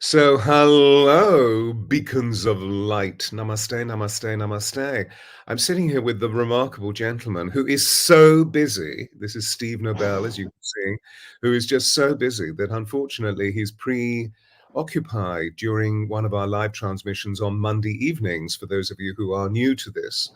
So, hello, beacons of light. Namaste, namaste, namaste. I'm sitting here with the remarkable gentleman who is so busy. This is Steve Nobel, as you can see, who is just so busy that unfortunately he's preoccupied during one of our live transmissions on Monday evenings, for those of you who are new to this.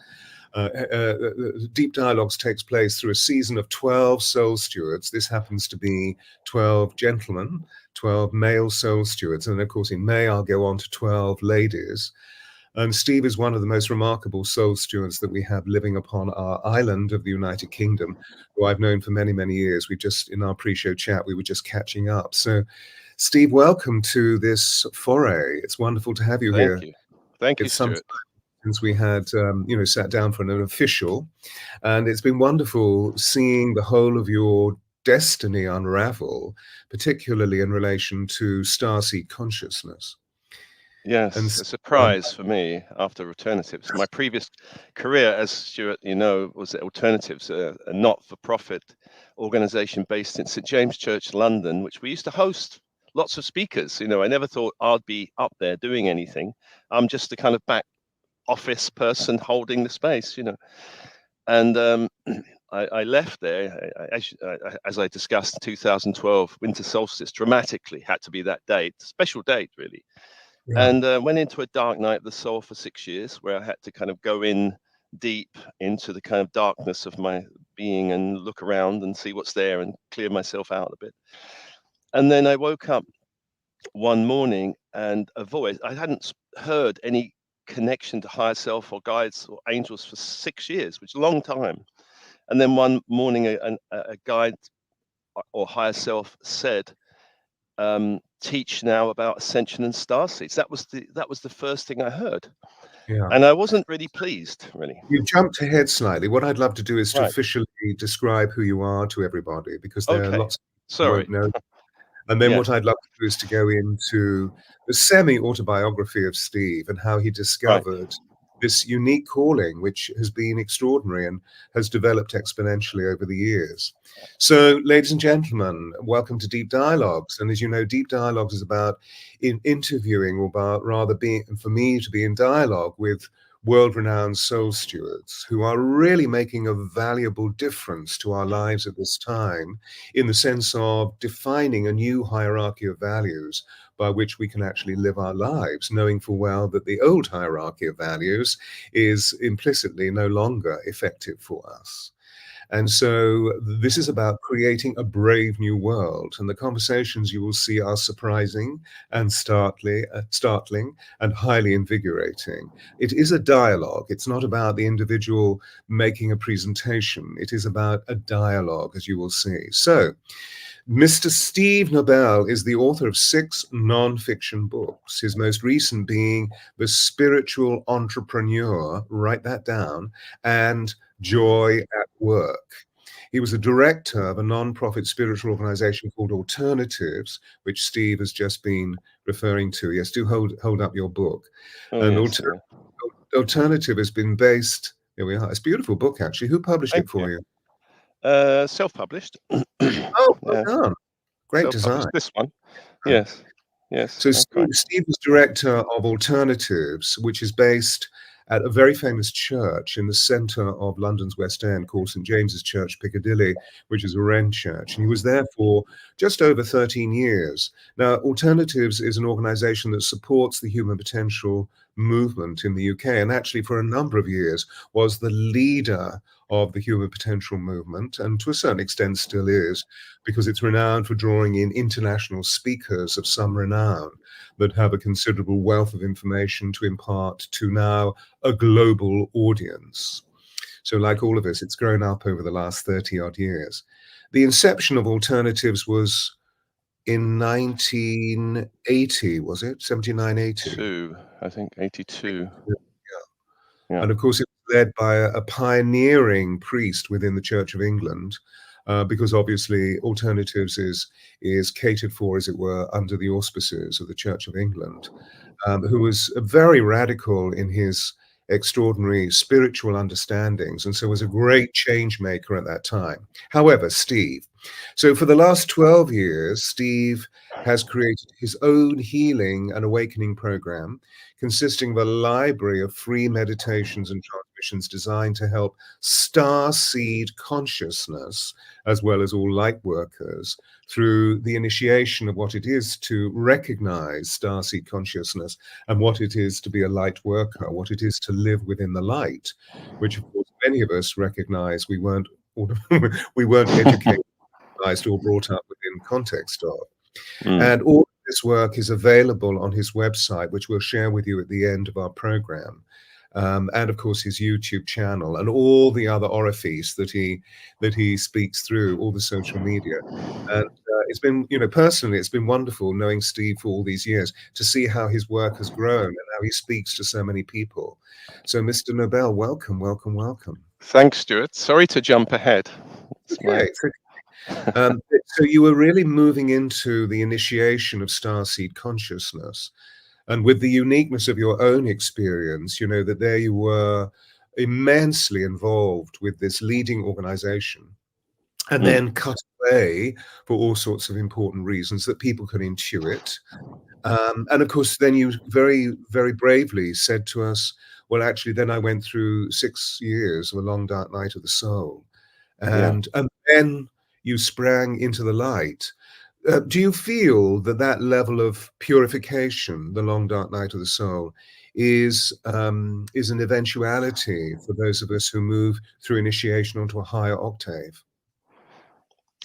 Deep Dialogues takes place through a season of 12 Soul Stewards. This happens to be 12 gentlemen, 12 male Soul Stewards. And of course, in May, I'll go on to 12 ladies. And Steve is one of the most remarkable Soul Stewards that we have living upon our island of the United Kingdom, who I've known for many, many years. In our pre-show chat, we were just catching up. So, Steve, welcome to this foray. It's wonderful to have you here. Thank you. Thank you, It's some Stewart. since we had, sat down for an official, and it's been wonderful seeing the whole of your destiny unravel, particularly in relation to starseed consciousness. Yes, And a surprise for me after Alternatives. My previous career, as Stewart, was at Alternatives, a not-for-profit organization based in St. James Church, London, which we used to host lots of speakers. I never thought I'd be up there doing anything. I'm just the kind of back office person holding the space, And I left there, as I discussed, 2012, winter solstice, dramatically had to be that date, special date, really. yeah. And went into a dark night of the soul for 6 years, where I had to kind of go in deep into the kind of darkness of my being and look around and see what's there and clear myself out a bit. And then I woke up one morning and a voice, I hadn't heard any connection to higher self or guides or angels for 6 years, which is a long time. And then one morning a guide or higher self said, teach now about ascension and starseeds. That was the first thing I heard. Yeah. And I wasn't really pleased, really. You jumped ahead slightly. What I'd love to do is to Right. officially describe who you are to everybody, because there are Okay. lots of people who Sorry. won't know. And then Yeah. what I'd love to do is to go into the semi-autobiography of Steve and how he discovered this unique calling, which has been extraordinary and has developed exponentially over the years. So, ladies and gentlemen, welcome to Deep Dialogues. And as you know, Deep Dialogues is about interviewing, or about rather being, for me, to be in dialogue with world-renowned soul stewards who are really making a valuable difference to our lives at this time, in the sense of defining a new hierarchy of values by which we can actually live our lives, knowing full well that the old hierarchy of values is implicitly no longer effective for us. And so this is about creating a brave new world. And the conversations you will see are surprising and startling and highly invigorating. It is a dialogue. It's not about the individual making a presentation. It is about a dialogue, as you will see. So, Mr. Steve Nobel is the author of 6 non-fiction books, his most recent being The Spiritual Entrepreneur, write that down, and Joy at Work. He was a director of a non-profit spiritual organization called Alternatives, which Steve has just been referring to. Yes, do hold up your book. And Yes, Alternative has been based, there we are, it's a beautiful book actually. Who published it for you? Self-published. Oh, well done. Great design. This one. Yes. So Steve was director of Alternatives, which is based at a very famous church in the centre of London's West End called St. James's Church, Piccadilly, which is a Wren church. And he was there for just over 13 years. Now, Alternatives is an organisation that supports the human potential movement in the UK, and actually for a number of years was the leader of the human potential movement, and to a certain extent still is, because it's renowned for drawing in international speakers of some renown that have a considerable wealth of information to impart to now a global audience. So like all of us, it's grown up over the last 30 odd years. The inception of Alternatives was in 1980, was it? 79, 80? I think 82. Yeah. And of course, it was led by a pioneering priest within the Church of England, because obviously Alternatives is catered for, as it were, under the auspices of the Church of England, who was very radical in his extraordinary spiritual understandings, and so was a great change maker at that time. However, Steve, so for the last 12 years, Steve has created his own healing and awakening program, consisting of a library of free meditations and transmissions designed to help starseed consciousness, as well as all light workers, through the initiation of what it is to recognize starseed consciousness and what it is to be a light worker, what it is to live within the light, which of course many of us recognize we weren't we weren't educated or brought up within context of. And all of this work is available on his website, which we'll share with you at the end of our program. And of course his YouTube channel and all the other orifice that he speaks through, all the social media. And it's been, personally, it's been wonderful knowing Steve for all these years to see how his work has grown and how he speaks to so many people. So, Mr. Nobel, welcome, welcome, welcome. Thanks, Stuart. Sorry to jump ahead. Okay. So you were really moving into the initiation of starseed consciousness, and with the uniqueness of your own experience, that there you were immensely involved with this leading organization, and then cut away for all sorts of important reasons that people can intuit. And of course, then you very, very bravely said to us, well, actually, then I went through 6 years of a long, dark night of the soul. And then you sprang into the light. Do you feel that level of purification, the long, dark night of the soul, is an eventuality for those of us who move through initiation onto a higher octave?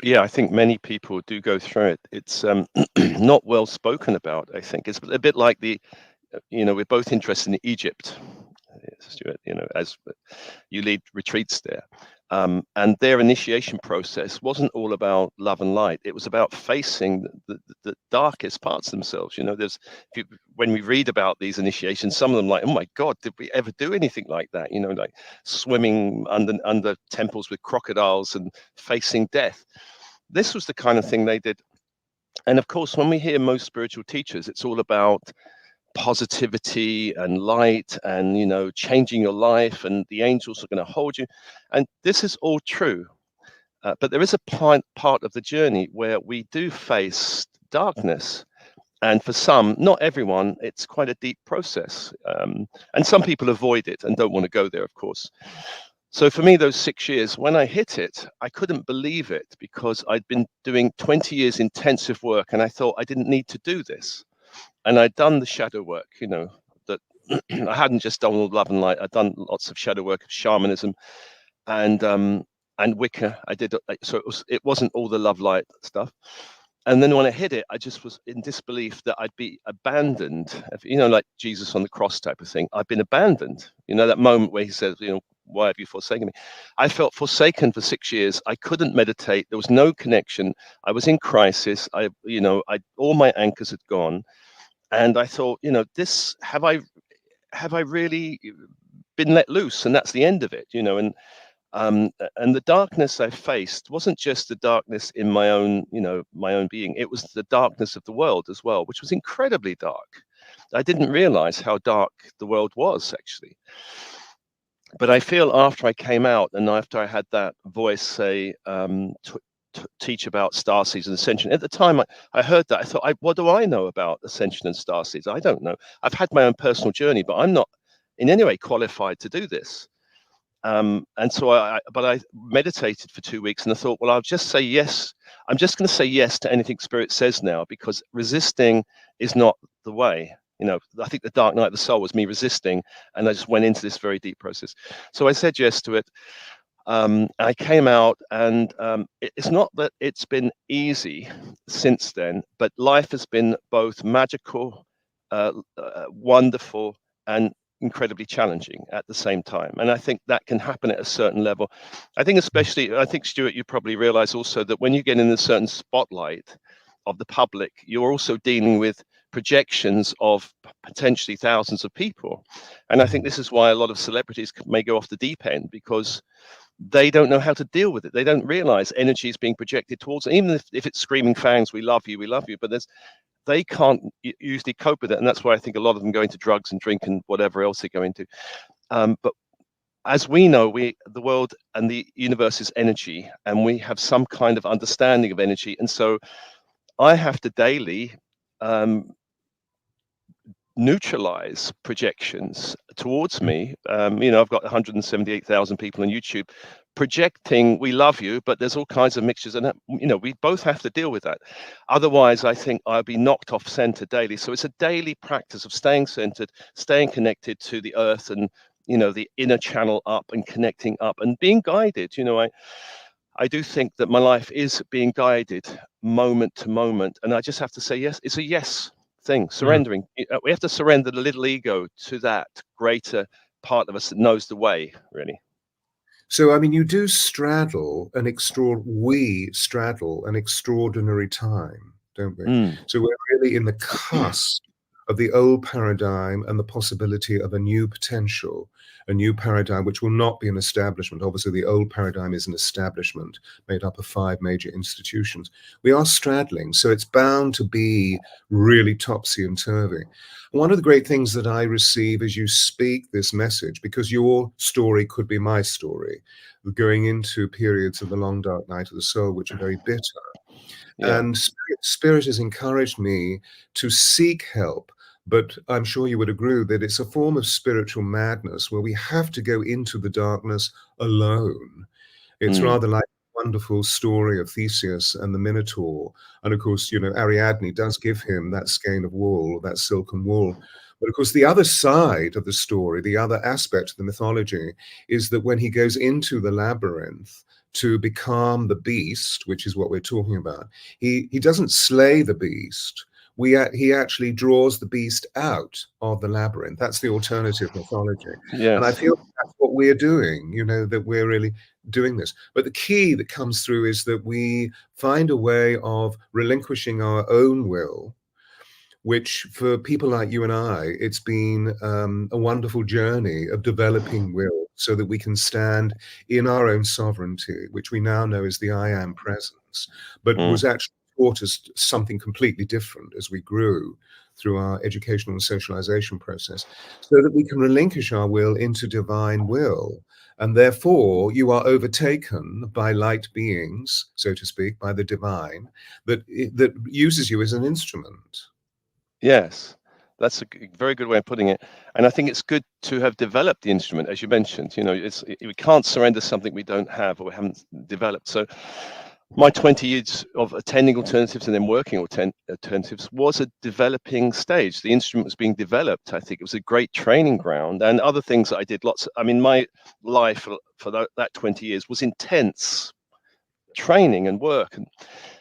Yeah, I think many people do go through it. It's not well spoken about, I think. It's a bit like we're both interested in Egypt, Stuart, as you lead retreats there. And their initiation process wasn't all about love and light. It was about facing the darkest parts of themselves. When we read about these initiations, some of them like, oh my God, did we ever do anything like that? Like swimming under temples with crocodiles and facing death. This was the kind of thing they did. And of course, when we hear most spiritual teachers, it's all about positivity and light and changing your life, and the angels are going to hold you, and this is all true, but there is a part of the journey where we do face darkness, and for some, not everyone, it's quite a deep process, and some people avoid it and don't want to go there, of course. So for me, those 6 years, when I hit it, I couldn't believe it, because I'd been doing 20 years intensive work, and I thought I didn't need to do this. And I'd done the shadow work, that I hadn't just done all love and light. I'd done lots of shadow work of shamanism and Wicca. I did, so it wasn't all the love light stuff. And then when I hit it, I just was in disbelief that I'd be abandoned, like Jesus on the cross type of thing. I've been abandoned. That moment where he says, why have you forsaken me? I felt forsaken for 6 years. I couldn't meditate. There was no connection. I was in crisis. All my anchors had gone. And I thought, this, have I really been let loose? And that's the end of it, and the darkness I faced wasn't just the darkness in my own being. It was the darkness of the world as well, which was incredibly dark. I didn't realize how dark the world was, actually. But I feel after I came out and after I had that voice say, teach about starseeds and ascension. At the time I heard that, I thought, what do I know about ascension and starseeds? I don't know. I've had my own personal journey, but I'm not in any way qualified to do this. And so I meditated for 2 weeks, and I thought, well, I'll just say yes. I'm just going to say yes to anything Spirit says now, because resisting is not the way. I think the dark night of the soul was me resisting, and I just went into this very deep process. So I said yes to it. I came out, and it's not that it's been easy since then, but life has been both magical, wonderful, and incredibly challenging at the same time. And I think that can happen at a certain level. I think Stuart, you probably realize also that when you get in a certain spotlight of the public, you're also dealing with projections of potentially thousands of people. And I think this is why a lot of celebrities may go off the deep end, because they don't know how to deal with it. They don't realize energy is being projected towards them, even if it's screaming fangs, we love you, but they can't usually cope with it. And that's why I think a lot of them go into drugs and drink and whatever else they go into. But as we know, the world and the universe is energy, and we have some kind of understanding of energy. And so I have to daily neutralize projections towards me. I've got 178,000 people on YouTube projecting, we love you, but there's all kinds of mixtures, and we both have to deal with that. Otherwise, I think I'll be knocked off center daily. So it's a daily practice of staying centered, staying connected to the earth, and the inner channel up, and connecting up and being guided. I do think that my life is being guided moment to moment, and I just have to say yes. It's a yes thing, surrendering. We have to surrender the little ego to that greater part of us that knows the way, really. So, I mean, you do straddle we straddle an extraordinary time, don't we? So we're really in the cusp of the old paradigm and the possibility of a new potential, a new paradigm, which will not be an establishment. Obviously, the old paradigm is an establishment made up of 5 major institutions. We are straddling, so it's bound to be really topsy and turvy. One of the great things that I receive as you speak this message, because your story could be my story, going into periods of the long dark night of the soul, which are very bitter. Yeah. And Spirit has encouraged me to seek help. But I'm sure you would agree that it's a form of spiritual madness where we have to go into the darkness alone. It's rather like the wonderful story of Theseus and the Minotaur. And of course, Ariadne does give him that skein of wool, that silken wool. But of course, the other side of the story, the other aspect of the mythology, is that when he goes into the labyrinth to become the beast, which is what we're talking about, he doesn't slay the beast. He actually draws the beast out of the labyrinth. That's the alternative mythology. Yes. And I feel that's what we're doing, that we're really doing this. But the key that comes through is that we find a way of relinquishing our own will, which for people like you and I, it's been a wonderful journey of developing will so that we can stand in our own sovereignty, which we now know is the I am presence, but was actually taught us something completely different as we grew through our educational and socialization process, so that we can relinquish our will into divine will. And therefore, you are overtaken by light beings, so to speak, by the divine, that uses you as an instrument. Yes, that's a very good way of putting it. And I think it's good to have developed the instrument, as you mentioned. We can't surrender something we don't have or we haven't developed. So my 20 years of attending alternatives and then working alternatives was a developing stage. The instrument was being developed. I think it was a great training ground, and other things that I did my life for that 20 years was intense training and work.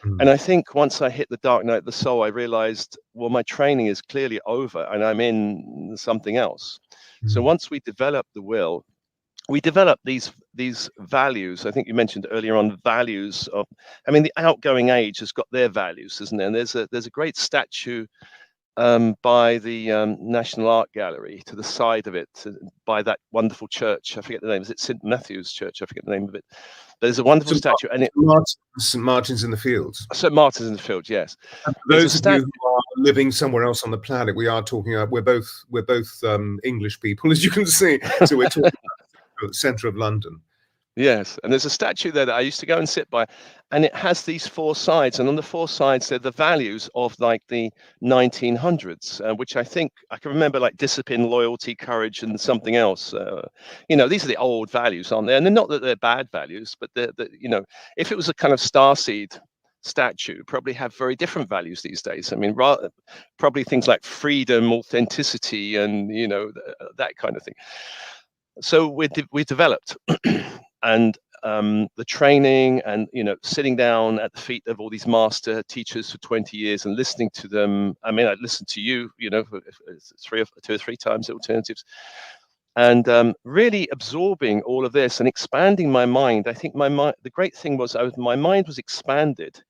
And I think once I hit the dark night of the soul, I realized, well, my training is clearly over and I'm in something else. So once we develop the will, we develop these values. I think you mentioned earlier on values of, the outgoing age has got their values, isn't there? And there's a great statue by the National Art Gallery to the side of it, by that wonderful church. I forget the name. Is it St. Matthew's Church? I forget the name of it. But there's a wonderful statue, and St. Martin's in the Fields. St. Martin's in the Fields, yes. And for those of you who are living somewhere else on the planet, we are talking. We're both English people, as you can see. So we're talking about the centre of London. Yes, and there's a statue there that I used to go and sit by, and it has these 4 sides, and on the 4 sides they're the values of like the 1900s, which I think I can remember, like discipline, loyalty, courage, and something else. These are the old values, aren't they? And they're not that they're bad values, but if it was a kind of starseed statue, probably have very different values these days. Probably things like freedom, authenticity, and that kind of thing. So we developed. And the training and sitting down at the feet of all these master teachers for 20 years and listening to them. I listened to you, for 2 or 3 times at alternatives, and really absorbing all of this and expanding my mind. I think the great thing was my mind was expanded,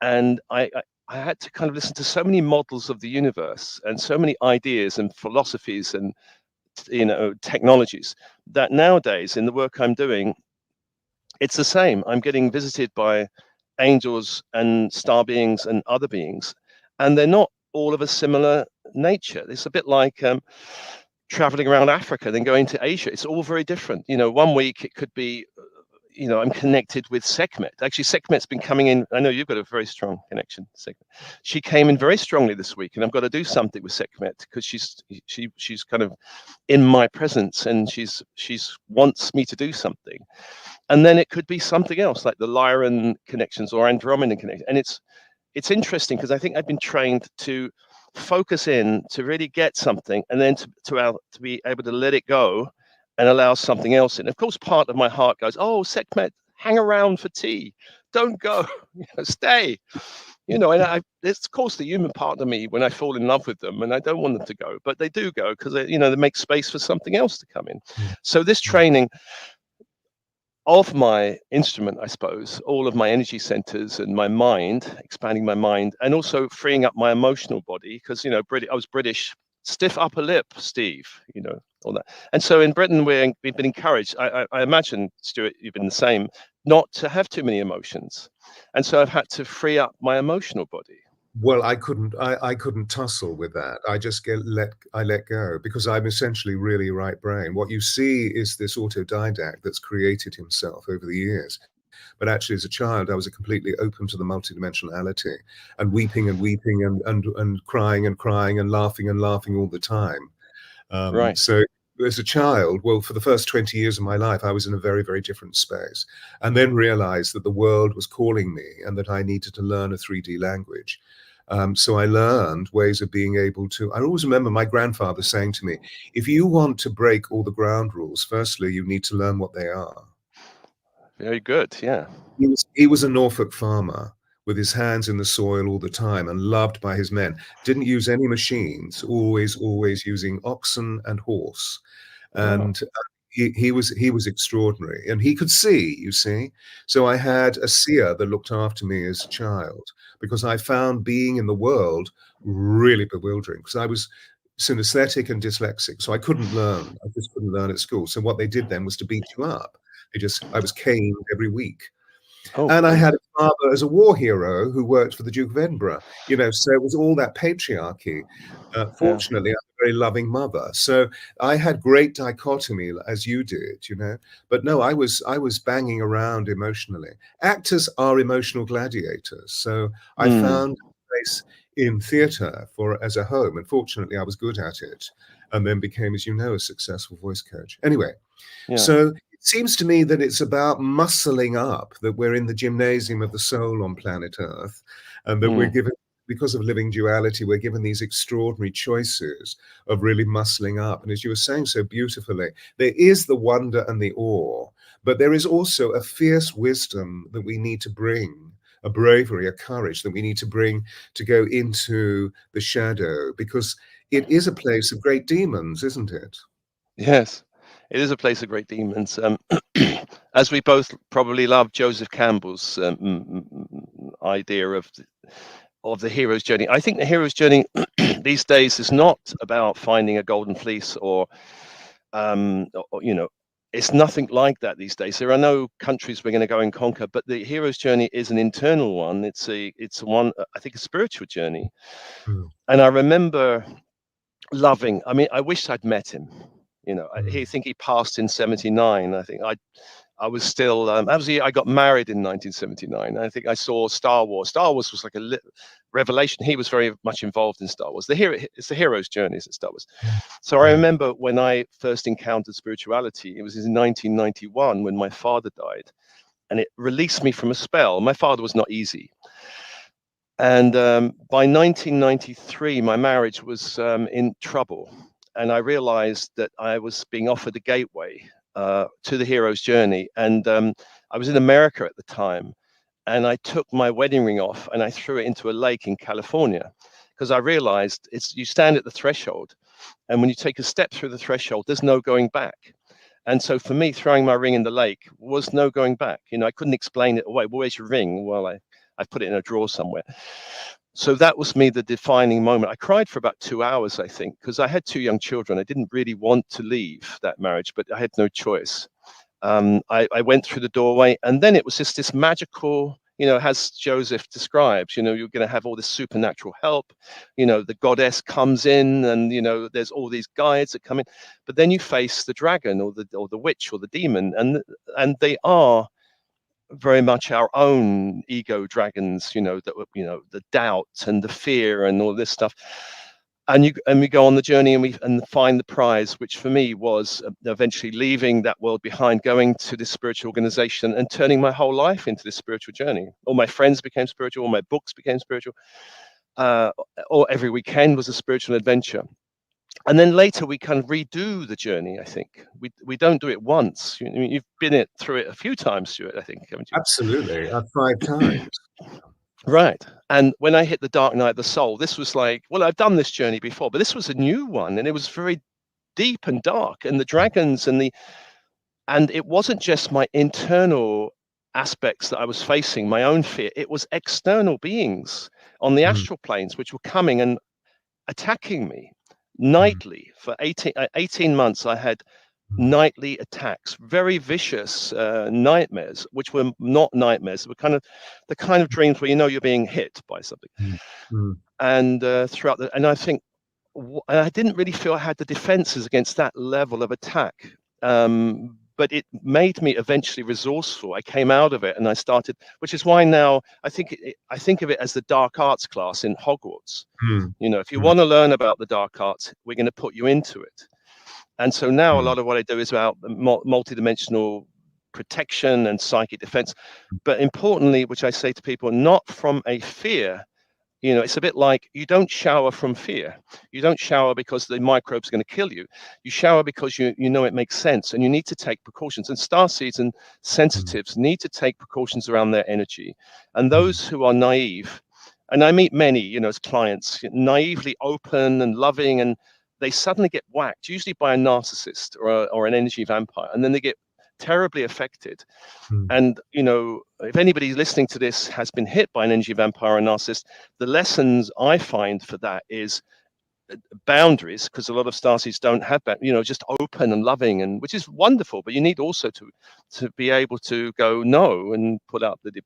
and I had to kind of listen to so many models of the universe and so many ideas and philosophies and technologies, that nowadays in the work I'm doing, it's the same. I'm getting visited by angels and star beings and other beings, and they're not all of a similar nature. It's a bit like traveling around Africa, then going to Asia. It's all very different. 1 week it could be I'm connected with Sekhmet. Actually, Sekhmet's been coming in. I know you've got a very strong connection, Sekhmet. She came in very strongly this week, and I've got to do something with Sekhmet because she's kind of in my presence, and she's wants me to do something. And then it could be something else, like the Lyran connections or Andromedan connection. And it's interesting because I think I've been trained to focus in to really get something, and then to be able to let it go and allow something else in. Of course, part of my heart goes, "Oh, Sekhmet, hang around for tea. Don't go. Stay." And it's of course the human part of me when I fall in love with them, and I don't want them to go, but they do go because they make space for something else to come in. So this training of my instrument, I suppose, all of my energy centers and my mind, expanding my mind, and also freeing up my emotional body, because I was British, stiff upper lip, Steve, all that. And so in Britain, we've been encouraged. I imagine, Stuart, you've been the same, not to have too many emotions, and so I've had to free up my emotional body. Well, I couldn't tussle with that. I just let go, because I'm essentially really right brain. What you see is this autodidact that's created himself over the years. But actually, as a child, I was completely open to the multidimensionality, and weeping and weeping and crying and laughing all the time. Right. So as a child, well, for the first 20 years of my life, I was in a very, very different space, and then realized that the world was calling me and that I needed to learn a 3D language. So I learned ways of being able to, I always remember my grandfather saying to me, if you want to break all the ground rules, firstly, you need to learn what they are. Very good. Yeah. He was a Norfolk farmer with his hands in the soil all the time and loved by his men. Didn't use any machines, always using oxen and horse. Wow. And he was extraordinary, and he could see, you see. So I had a seer that looked after me as a child, because I found being in the world really bewildering, because I was synesthetic and dyslexic, so I couldn't learn. I just couldn't learn at school. So what they did then was to beat you up. I was caned every week. Oh, And I God. had a father as a war hero who worked for the Duke of Edinburgh, so it was all that patriarchy. Yeah. Fortunately, I had a very loving mother. So I had great dichotomy, as you did, But no, I was banging around emotionally. Actors are emotional gladiators. So I found a place in theatre as a home. And fortunately, I was good at it, and then became, as you know, a successful voice coach. Anyway, Yeah. so it seems to me that it's about muscling up, that we're in the gymnasium of the soul on planet Earth, and that we're given, because of living duality, we're given these extraordinary choices of really muscling up. And as you were saying so beautifully, there is the wonder and the awe, but there is also a fierce wisdom that we need to bring, a bravery, a courage that we need to bring to go into the shadow, because it is a place of great demons, isn't it? Yes, it is a place of great demons. As we both probably love Joseph Campbell's idea of the hero's journey. I think the hero's journey these days is not about finding a golden fleece or it's nothing like that these days. There are no countries we're going to go and conquer, but the hero's journey is an internal one. It's one, I think, a spiritual journey. Mm. And I remember loving, I mean, I wish I'd met him. I think he passed in 79. I think I was still, that was the year I got married in 1979. I think I saw Star Wars. Star Wars was like a revelation. He was very much involved in Star Wars. It's the hero's journeys at Star Wars. So I remember when I first encountered spirituality, it was in 1991 when my father died, and it released me from a spell. My father was not easy. And by 1993, my marriage was in trouble. And I realized that I was being offered a gateway to the hero's journey. And I was in America at the time. And I took my wedding ring off and I threw it into a lake in California, because I realized you stand at the threshold. And when you take a step through the threshold, there's no going back. And so for me, throwing my ring in the lake was no going back. I couldn't explain it away. Well, where's your ring? Well, I put it in a drawer somewhere. So that was me, the defining moment. I cried for about 2 hours, I think, because I had 2 young children. I didn't really want to leave that marriage, but I had no choice. I went through the doorway, and then it was just this magical, as Joseph describes, you're going to have all this supernatural help. The goddess comes in, and, there's all these guides that come in. But then you face the dragon or the witch or the demon, and they are very much our own ego dragons, that were, the doubt and the fear and all this stuff. And we go on the journey and find the prize, which for me was eventually leaving that world behind, going to this spiritual organization and turning my whole life into this spiritual journey. All my friends became spiritual, all my books became spiritual, or every weekend was a spiritual adventure. And then later we kind of redo the journey. I think we don't do it once. You've been through it a few times, Stuart, I think, haven't you? Absolutely, 5 times. Right. And when I hit the dark night of the soul, this was like, well, I've done this journey before, but this was a new one, and it was very deep and dark, and the dragons and it wasn't just my internal aspects that I was facing, my own fear. It was external beings on the astral planes which were coming and attacking me nightly. For 18 months I had nightly attacks, very vicious nightmares, which were not nightmares. They were the kind of dreams where you're being hit by something. And and I think I didn't really feel I had the defenses against that level of attack, but it made me eventually resourceful. I came out of it and I started, which is why now I think of it as the dark arts class in Hogwarts. If you want to learn about the dark arts, we're going to put you into it. And so now a lot of what I do is about multidimensional protection and psychic defense. But importantly, which I say to people, not from a fear. It's a bit like you don't shower from fear. You don't shower because the microbe's going to kill you. You shower because you know it makes sense, and you need to take precautions. And starseeds and sensitives need to take precautions around their energy. And those who are naive, and I meet many, as clients, naively open and loving, and they suddenly get whacked, usually by a narcissist or an energy vampire, and then they get terribly affected. And if anybody listening to this has been hit by an energy vampire or narcissist, the lessons I find for that is boundaries, because a lot of starseeds don't have that, just open and loving, and which is wonderful, but you need also to be able to go no and put out the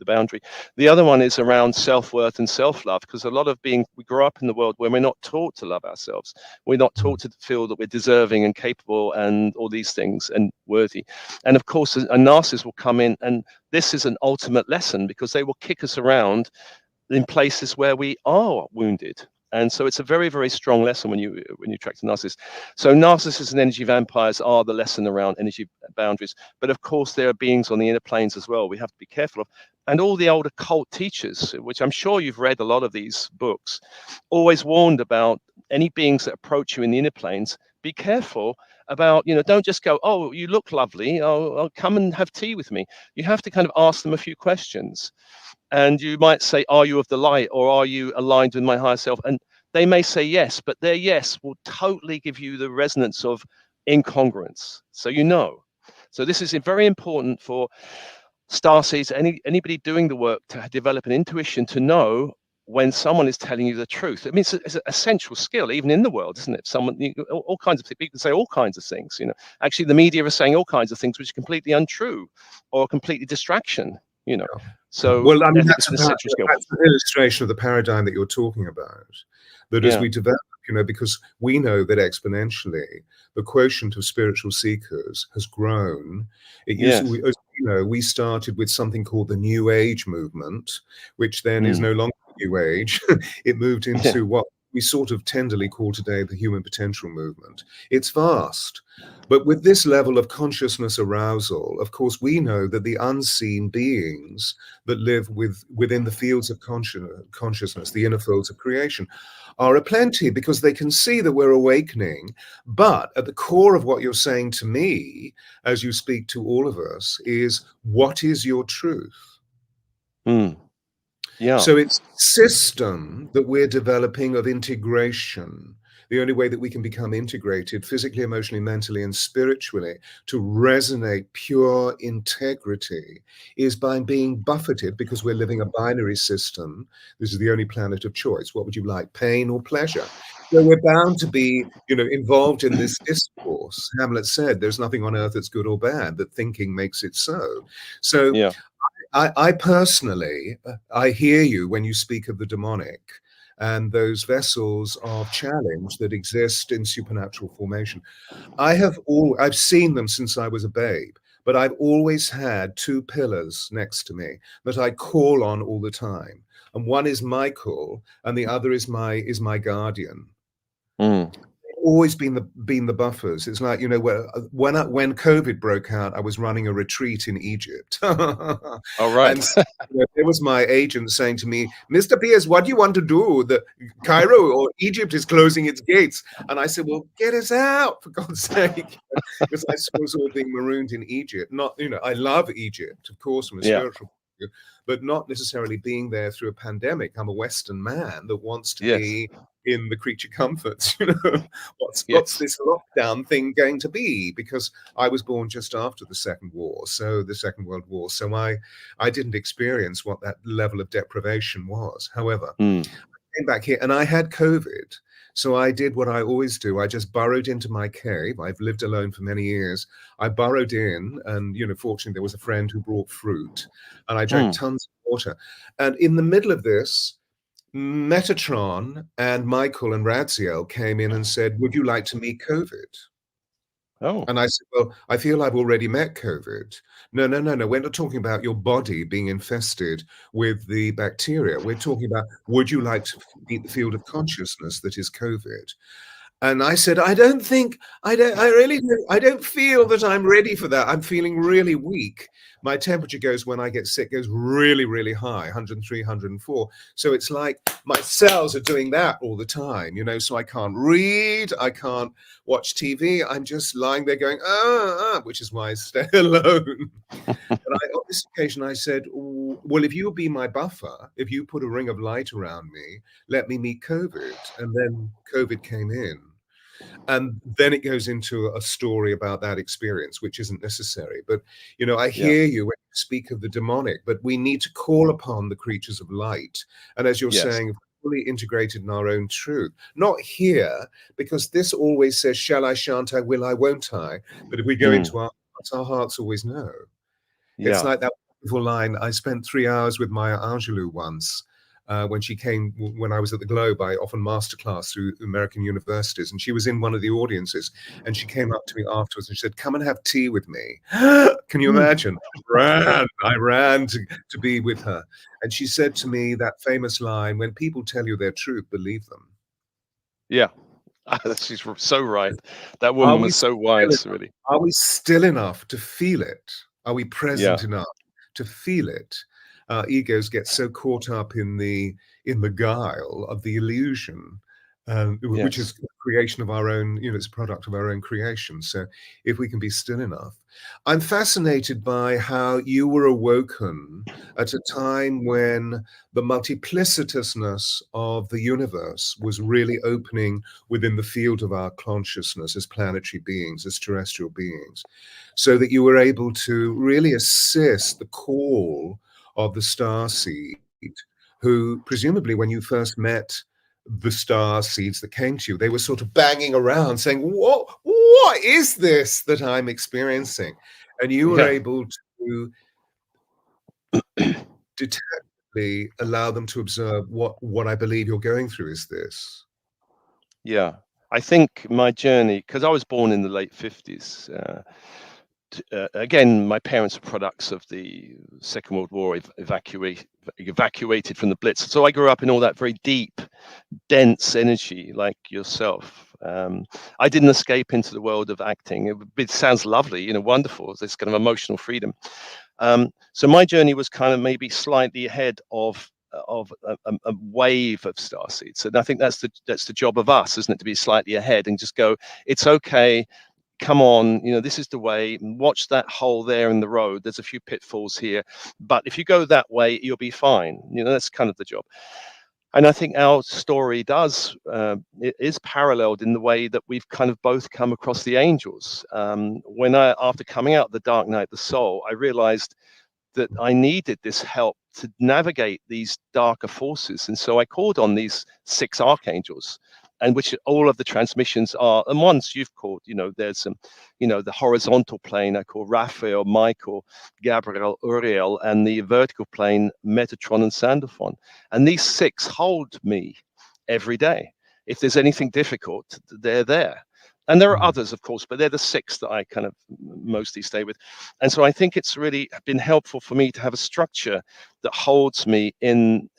boundary. The other one is around self-worth and self-love, because a lot of we grow up in the world where we're not taught to love ourselves. We're not taught to feel that we're deserving and capable and all these things and worthy. And of course, a narcissist will come in, and this is an ultimate lesson, because they will kick us around in places where we are wounded. And so it's a very, very strong lesson when you attract a narcissist. So narcissists and energy vampires are the lesson around energy boundaries. But of course, there are beings on the inner planes as well we have to be careful of. And all the old occult teachers, which I'm sure you've read a lot of these books, always warned about any beings that approach you in the inner planes. Be careful about, don't just go, oh, you look lovely, I'll come and have tea with me. You have to kind of ask them a few questions. And you might say, are you of the light, or are you aligned with my higher self? And they may say yes, but their yes will totally give you the resonance of incongruence. So So this is very important for starseeds, anybody doing the work, to develop an intuition to know when someone is telling you the truth. I mean, it's an essential skill, even in the world, isn't it? All kinds of people can say all kinds of things. Actually, the media are saying all kinds of things which are completely untrue or completely distraction. So well, I mean, that's an essential skill. That's an illustration of the paradigm that you're talking about. That as we develop, because we know that exponentially the quotient of spiritual seekers has grown. It used to, we started with something called the New Age movement, which then is no longer New Age. It moved into what we sort of tenderly call today the human potential movement. It's vast. But with this level of consciousness arousal, of course, we know that the unseen beings that live within the fields of consciousness, the inner fields of creation, are aplenty, because they can see that we're awakening. But at the core of what you're saying to me, as you speak to all of us, is, what is your truth? So it's a system that we're developing of integration. The only way that we can become integrated physically, emotionally, mentally, and spiritually to resonate pure integrity is by being buffeted, because we're living a binary system. This is the only planet of choice. What would you like, pain or pleasure? So we're bound to be, involved in this discourse. Hamlet said, there's nothing on earth that's good or bad, that thinking makes it so. So I personally, I hear you when you speak of the demonic and those vessels of challenge that exist in supernatural formation. I've seen them since I was a babe. but I've always had two pillars next to me that I call on all the time. And one is Michael, and the other is my guardian. Mm. Always been the buffers. It's like, you know, when COVID broke out, I was running a retreat in Egypt. All right. And so, you know, there was my agent saying to me, Mr. Pearce, what do you want to do? The Cairo or Egypt is closing its gates. And I said, well, get us out, for God's sake. Because I was all being marooned in Egypt. Not, you know, I love Egypt, of course, from a Yeah. spiritual point of view, but not necessarily being there through a pandemic. I'm a Western man that wants to Yes. be in the creature comforts. You know, what's Yes. this lockdown thing going to be? Because I was born just after the Second War, so the Second World War. So I didn't experience what that level of deprivation was. However, Mm. I came back here and I had COVID. So I did what I always do. I just burrowed into my cave. I've lived alone for many years. I burrowed in, and, you know, fortunately there was a friend who brought fruit, and I drank tons of water. And in the middle of this, Metatron and Michael and Radziel came in and said, would you like to meet COVID? Oh. And I said, well, I feel I've already met COVID. No. We're not talking about your body being infested with the bacteria. We're talking about, would you like to meet the field of consciousness that is COVID? And I said, I don't feel that I'm ready for that. I'm feeling really weak. My temperature goes, when I get sick, goes really, really high, 103, 104. So it's like my cells are doing that all the time, you know, so I can't read, I can't watch TV. I'm just lying there going, which is why I stay alone. And on this occasion, I said, well, if you'll be my buffer, if you put a ring of light around me, let me meet COVID. And then COVID came in. And then it goes into a story about that experience, which isn't necessary. But, you know, I hear you when you speak of the demonic, but we need to call upon the creatures of light. And as you're saying, fully integrated in our own truth, not here, because this always says, shall I, shan't I, will I, won't I? But if we go into our hearts always know. It's like that wonderful line. I spent 3 hours with Maya Angelou once. When she came, when I was at the Globe, I often masterclass through American universities, and she was in one of the audiences, and she came up to me afterwards and she said, come and have tea with me. Can you imagine? I ran to be with her. And she said to me that famous line, when people tell you their truth, believe them. Yeah. She's so right. That woman was so wise, really. Are we still enough to feel it? Are we present enough to feel it? Our egos get so caught up in the guile of the illusion, which is the creation of our own, you know, it's a product of our own creation. So if we can be still enough. I'm fascinated by how you were awoken at a time when the multiplicitousness of the universe was really opening within the field of our consciousness as planetary beings, as terrestrial beings, so that you were able to really assist the call of the starseed, who presumably when you first met the star seeds that came to you, they were sort of banging around saying, what is this that I'm experiencing? And you were able to detectively allow them to observe what I believe you're going through is this. Yeah, I think my journey, because I was born in the late 50s, again, my parents are products of the Second World War, evacuated from the Blitz. So I grew up in all that very deep, dense energy, like yourself. I didn't escape into the world of acting. It sounds lovely, you know, wonderful. This kind of emotional freedom. So my journey was kind of maybe slightly ahead of a wave of starseeds, and I think that's the job of us, isn't it, to be slightly ahead and just go, it's okay. Come on, you know, this is the way. Watch that hole there in the road. There's a few pitfalls here, but if you go that way, you'll be fine. You know, that's kind of the job. And I think our story it is paralleled in the way that we've kind of both come across the angels. After coming out of the dark night, the soul, I realized that I needed this help to navigate these darker forces. And so I called on these 6 archangels, and which all of the transmissions are, and once you've called, you know, there's you know, the horizontal plane I call Raphael, Michael, Gabriel, Uriel, and the vertical plane Metatron and Sandalphon. And these 6 hold me every day. If there's anything difficult, they're there. And there are others, of course, but they're the 6 that I kind of mostly stay with. And so I think it's really been helpful for me to have a structure that holds me in,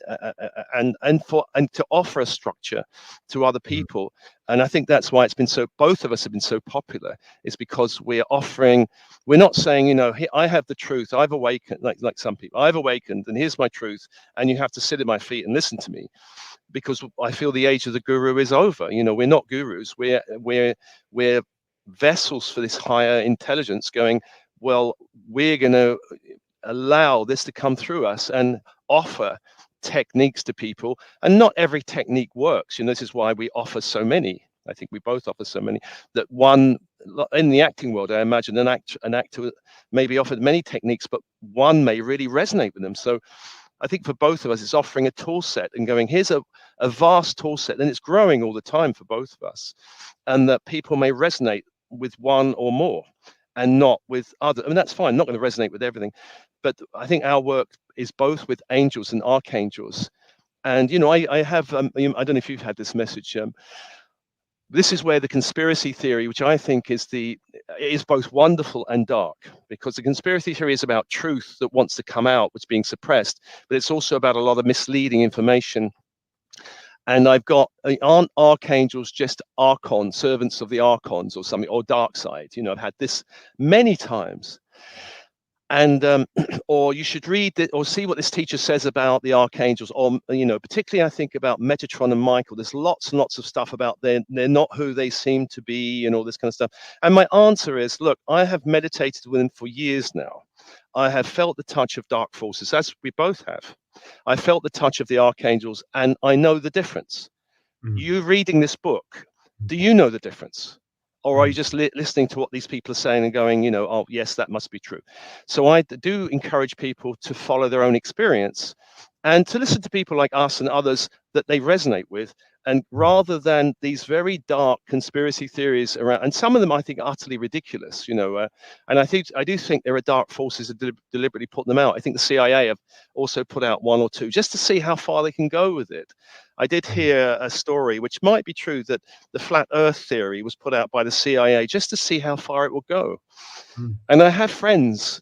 and to offer a structure to other people. And I think that's why it's been so, both of us have been so popular, is because we're offering, we're not saying, you know, I have the truth, I've awakened, like some people, I've awakened and here's my truth, and you have to sit at my feet and listen to me, because I feel the age of the guru is over. You know, we're not gurus, we're vessels for this higher intelligence going, well, we're going to allow this to come through us and offer techniques to people. And not every technique works. You know, this is why we offer so many. I think we both offer so many, that one, in the acting world, I imagine an actor may be offered many techniques, but one may really resonate with them. So I think for both of us, it's offering a tool set and going, here's a vast tool set, and it's growing all the time for both of us, and that people may resonate with one or more and not with other. I mean, that's fine, not going to resonate with everything, but I think our work is both with angels and archangels. And, you know, I have, I don't know if you've had this message, this is where the conspiracy theory, which I think is both wonderful and dark, because the conspiracy theory is about truth that wants to come out, which is being suppressed, but it's also about a lot of misleading information. And I've got, aren't archangels just archons, servants of the archons or something, or dark side? You know, I've had this many times. And or you should read or see what this teacher says about the archangels, or, you know, particularly I think about Metatron and Michael. There's lots and lots of stuff about they're not who they seem to be and all this kind of stuff. And my answer is, look, I have meditated with them for years now. I have felt the touch of dark forces, as we both have. I felt the touch of the archangels, and I know the difference. You reading this book, do you know the difference? Or are you just listening to what these people are saying and going, you know, oh, yes, that must be true? So I do encourage people to follow their own experience and to listen to people like us and others that they resonate with. And rather than these very dark conspiracy theories around, and some of them I think are utterly ridiculous, you know, and I do think there are dark forces that deliberately put them out. I think the CIA have also put out 1 or 2 just to see how far they can go with it. I did hear a story, which might be true, that the flat Earth theory was put out by the CIA just to see how far it will go. And I have friends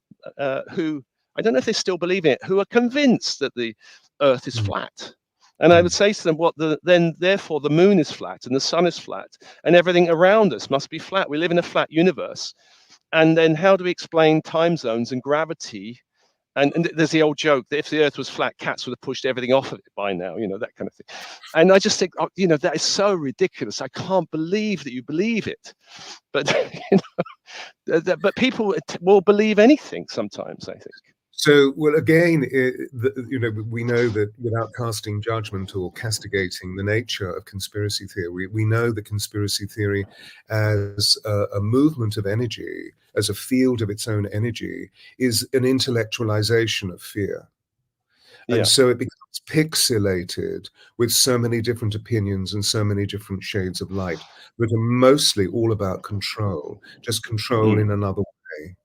who, I don't know if they still believe it, who are convinced that the Earth is flat. And I would say to them, then therefore the moon is flat and the sun is flat and everything around us must be flat. We live in a flat universe. And then how do we explain time zones and gravity? And there's the old joke that if the Earth was flat, cats would have pushed everything off of it by now, you know, that kind of thing. And I just think, you know, that is so ridiculous. I can't believe that you believe it. But, you know, but people will believe anything sometimes, I think. So, well, again, you know, we know that without casting judgment or castigating the nature of conspiracy theory, we know that conspiracy theory as a movement of energy, as a field of its own energy, is an intellectualization of fear. And so it becomes pixelated with so many different opinions and so many different shades of light that are mostly all about control, just control in another way.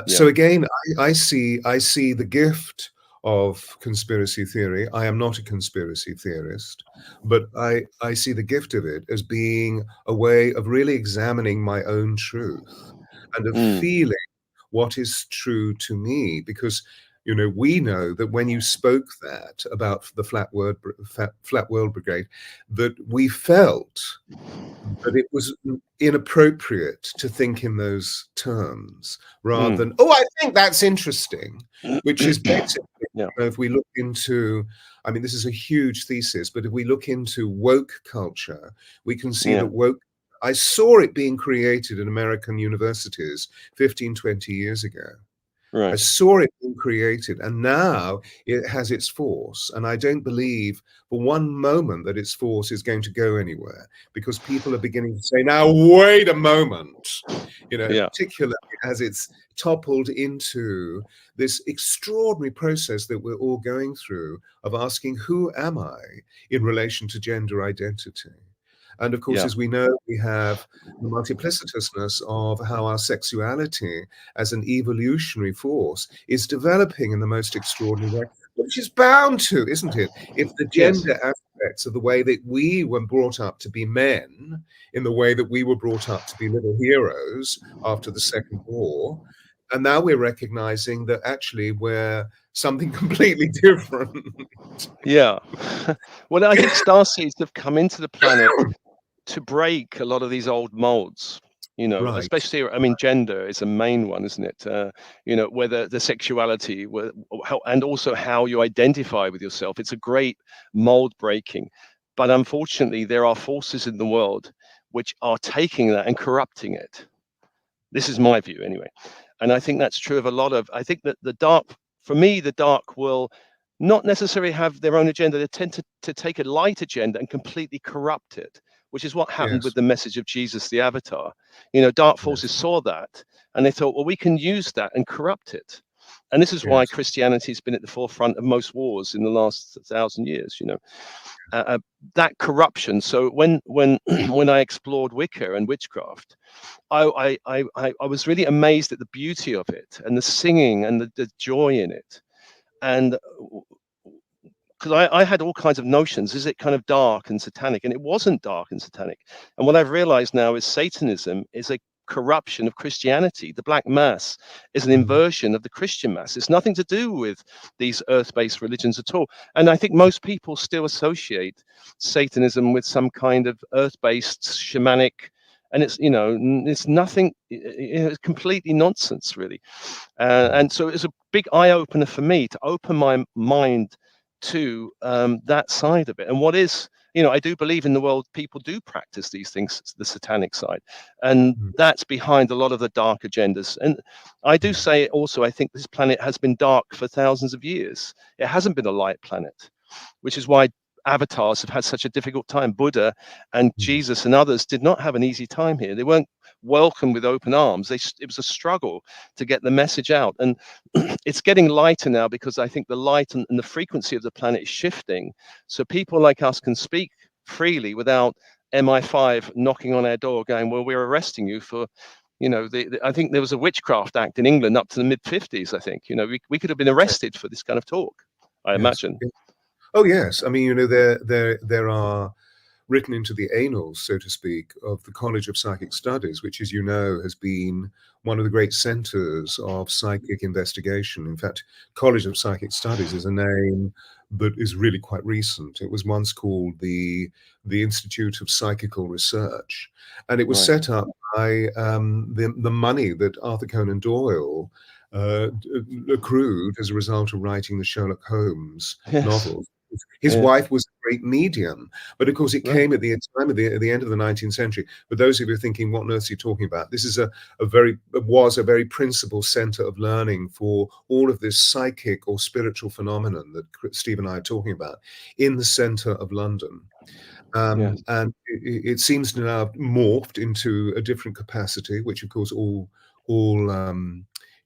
So again, I see the gift of conspiracy theory. I am not a conspiracy theorist, but I see the gift of it as being a way of really examining my own truth and of feeling what is true to me. Because, you know, we know that when you spoke that about the Flat World Brigade, that we felt that it was inappropriate to think in those terms, rather than, oh, I think that's interesting, which is basically, you know, if we look into, I mean, this is a huge thesis, but if we look into woke culture, we can see that woke, I saw it being created in American universities 15, 20 years ago. I saw it being created, and now it has its force. And I don't believe for one moment that its force is going to go anywhere, because people are beginning to say, now, wait a moment, you know, particularly as it's toppled into this extraordinary process that we're all going through of asking, who am I in relation to gender identity? And of course, as we know, we have the multiplicitousness of how our sexuality as an evolutionary force is developing in the most extraordinary way, which is bound to, isn't it? If the gender aspect aspects of the way that we were brought up to be men, in the way that we were brought up to be little heroes after the Second War. And now we're recognizing that actually we're something completely different. Yeah. Well, I think starseeds have come into the planet to break a lot of these old molds, you know, Right. especially, I mean, gender is a main one, isn't it? You know, whether the sexuality, and also how you identify with yourself. It's a great mold breaking. But unfortunately, there are forces in the world which are taking that and corrupting it. This is my view anyway. And I think that's true of a lot of, I think that the dark, for me, the dark will not necessarily have their own agenda. They tend to take a light agenda and completely corrupt it, which is what happened with Yes. the message of Jesus, the Avatar. You know, dark forces Yes. saw that and they thought, well, we can use that and corrupt it. And this is why Yes. Christianity has been at the forefront of most wars in the last 1,000 years, you know. That corruption. So when when I explored Wicca and witchcraft, I was really amazed at the beauty of it and the singing and the joy in it. And because I had all kinds of notions, is it kind of dark and satanic? And it wasn't dark and satanic. And what I've realized now is Satanism is a corruption of Christianity. The Black Mass is an Mhm. inversion of the Christian Mass. It's nothing to do with these earth-based religions at all. And I think most people still associate Satanism with some kind of earth-based shamanic, and it's, you know, it's nothing, it's completely nonsense, really. And so it's a big eye opener for me to open my mind to that side of it. And what is, you know, I do believe in the world people do practice these things, the satanic side, and Mm. that's behind a lot of the dark agendas. And I do Mm. say also, I think this planet has been dark for thousands of years. It hasn't been a light planet, which is why avatars have had such a difficult time. Buddha and Mm. Jesus and others did not have an easy time here. They weren't welcomed with open arms. It was a struggle to get the message out. And it's getting lighter now because I think the light and the frequency of the planet is shifting. So people like us can speak freely without MI5 knocking on our door going, well, we're arresting you for, you know, I think there was a witchcraft act in England up to the mid 50s. I think, you know, we could have been arrested for this kind of talk, I Yes. imagine. Oh, yes. I mean, you know, there are written into the annals, so to speak, of the College of Psychic Studies, which, as you know, has been one of the great centers of psychic investigation. In fact, College of Psychic Studies is a name that is really quite recent. It was once called the Institute of Psychical Research, and it was Right. set up by the money that Arthur Conan Doyle accrued as a result of writing the Sherlock Holmes Yes. novels. His Yeah. wife was a great medium, but of course it Right. came at the time of the end of the 19th century. For those of you thinking, what on earth are you talking about? This is was a very principal center of learning for all of this psychic or spiritual phenomenon that Steve and I are talking about in the center of London. Yes. And it seems to now have morphed into a different capacity, which of course all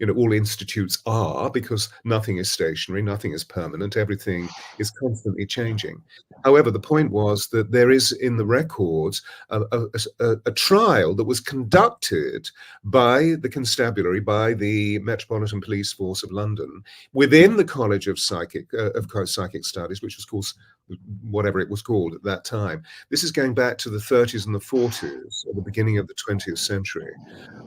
you know, all institutes are, because nothing is stationary, nothing is permanent, everything is constantly changing. However, the point was that there is in the records a trial that was conducted by the constabulary, by the Metropolitan Police Force of London, within the College of Psychic Studies, which was called whatever it was called at that time. This is going back to the 30s and the 40s, at the beginning of the 20th century,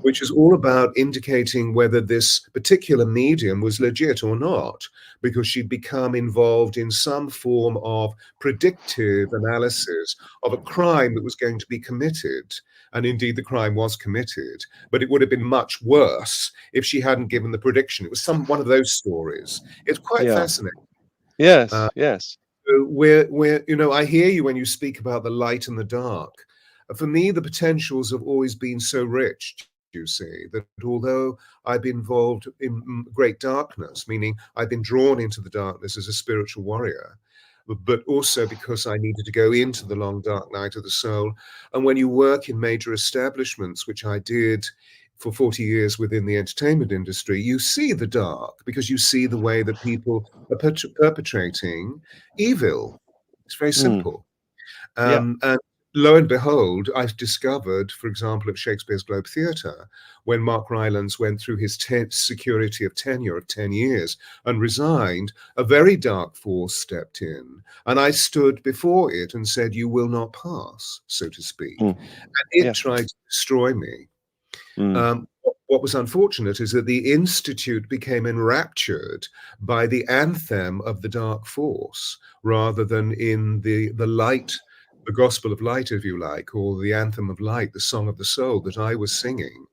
which is all about indicating whether this particular medium was legit or not, because she'd become involved in some form of predictive analysis of a crime that was going to be committed. And indeed, the crime was committed, but it would have been much worse if she hadn't given the prediction. It was one of those stories. It's quite Yeah. fascinating. Yes. Yes. Where you know, I hear you when you speak about the light and the dark. For me, the potentials have always been so rich, you see, that although I've been involved in great darkness, meaning I've been drawn into the darkness as a spiritual warrior, but also because I needed to go into the long dark night of the soul. And when you work in major establishments, which I did for 40 years within the entertainment industry, you see the dark because you see the way that people are perpetrating evil. It's very Mm. simple. Yeah. And lo and behold, I've discovered, for example, at Shakespeare's Globe Theatre, when Mark Rylance went through his security of tenure of 10 years and resigned, a very dark force stepped in, and I stood before it and said, "You will not pass," so to speak. Mm. And it Yeah. tried to destroy me. Mm. What was unfortunate is that the Institute became enraptured by the anthem of the dark force rather than in the light, the gospel of light, if you like, or the anthem of light, the song of the soul that I was singing.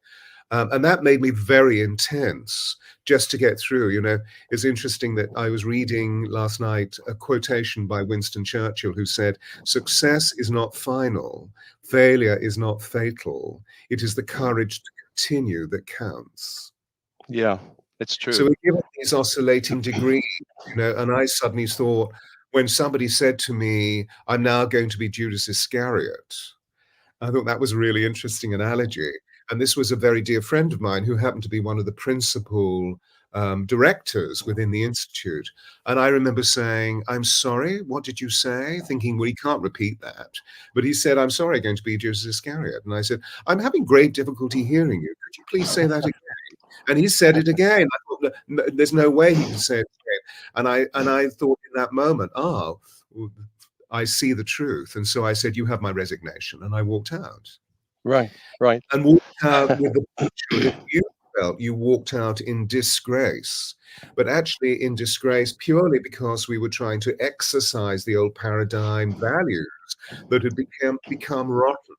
And that made me very intense just to get through. You know, it's interesting that I was reading last night a quotation by Winston Churchill who said, "Success is not final, failure is not fatal. It is the courage to continue that counts." Yeah, it's So true. we're given these oscillating degrees, you know, and I suddenly thought, when somebody said to me, "I'm now going to be Judas Iscariot," I thought that was a really interesting analogy. And this was a very dear friend of mine who happened to be one of the principal directors within the Institute. And I remember saying, "I'm sorry, what did you say?" Thinking, well, he can't repeat that. But he said, "I'm sorry, I'm going to be Judas Iscariot." And I said, "I'm having great difficulty hearing you. Could you please say that again?" And he said it again. I thought, there's no way he could say it again. And I thought in that moment, oh, I see the truth. And so I said, "You have my resignation." And I walked out. Right, right. And walked out with the picture that you felt you walked out in disgrace, but actually in disgrace purely because we were trying to exercise the old paradigm values that had become rotten,